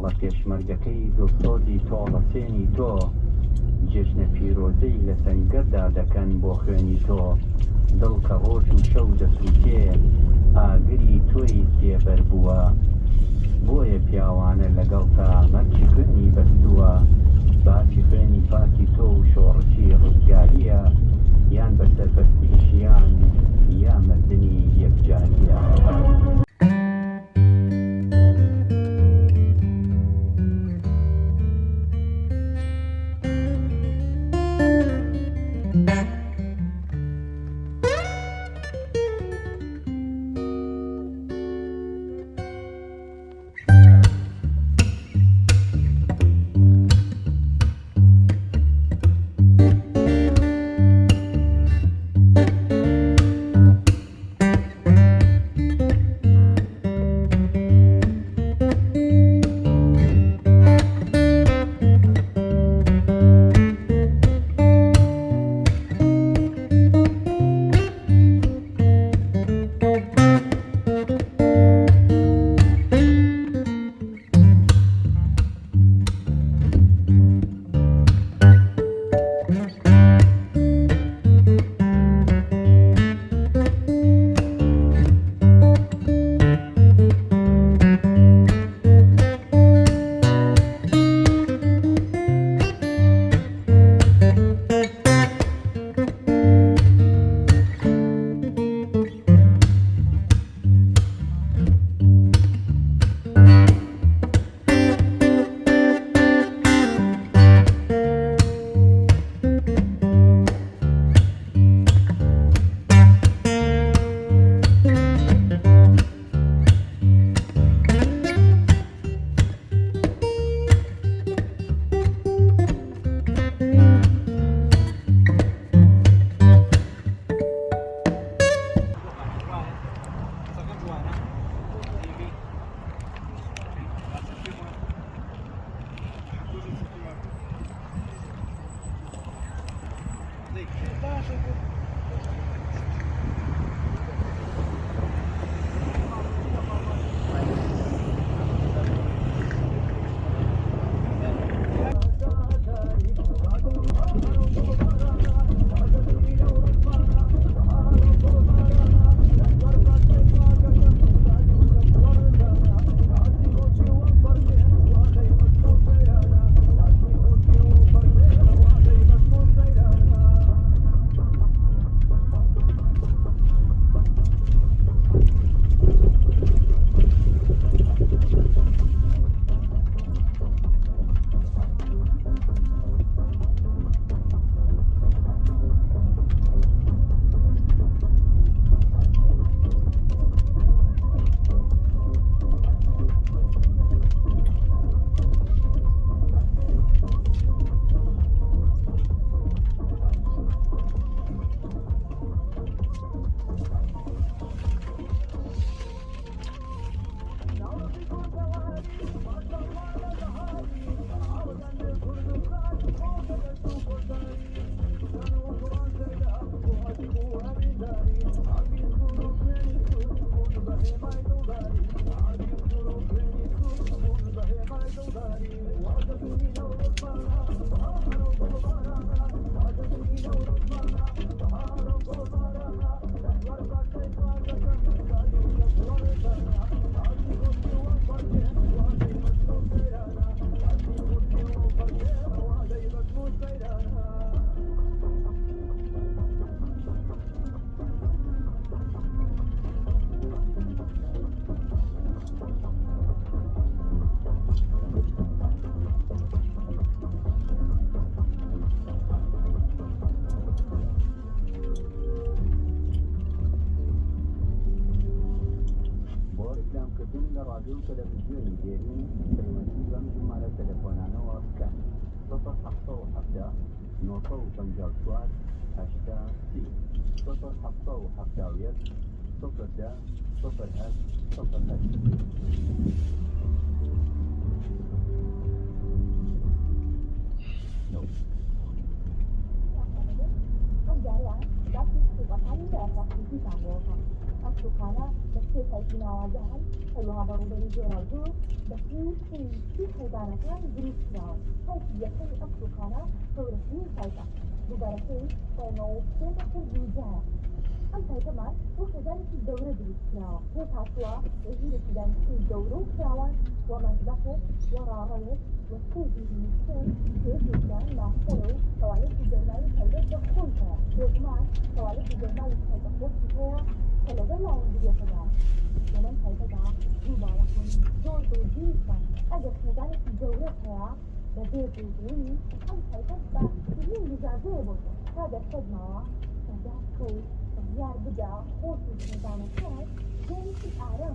ڕە پێشمەرگەکەی دڵسۆزی تۆڵەسێنی تۆ جێژنە پیرۆزەی لە سەنگەردا دەکەن بۆ خوێنی تۆ دڵ کە ڕۆژ و شەو دەسووتێ ئاگری تۆی تێبەر بووە بۆیە پیاوانە لەگەڵ تا مەرجی خوێنی بەستووە باسی خوێنی پاکی تۆ و شۆڕەتی ڕزگاریە یان بە سەربەستی ژیان یا مردنی یەکجاریە رادیو و تەلەڤیزیۆنی دێرین پەیوەندی بەم ژمارە تەلەفۆنانەوە بکەن 0770 954 80 0771 010 08 08 سەردانەکان دروستکراون تایپی یەکەمی ئەم سوکانە گەورەترین تایپە دووبارەکەی سەرمەوە زووجایە ئەم تایپەمان بۆ خێزانێکی گەورە دروستکراوە پێت هاتووە ژیرێکی دانیشتنی گەورە و فراوان و مەزبەخێت و ڕاڕەوێت و سێژی نووسن پێشدان ناخۆرە و سەوالێکی دەرمانی تایبەت بە خۆی هەیە بێگومان سەوالێکی دەرمانی تایبەتخۆشی هەیە کە لەگەڵ لاوەندگریەکەدا لەم تایبەدا دوو باڵەکان زۆر دۆزیرن ئەگەر خێزانێکی گەورە هەیە بە بێبوونی ئەم تایبەت بە سرین گزازەیە بۆ تا دەرکەوتنەوە سەردار کەوت یار بدا خۆشی خێزانەکەت گەرێکی ئارام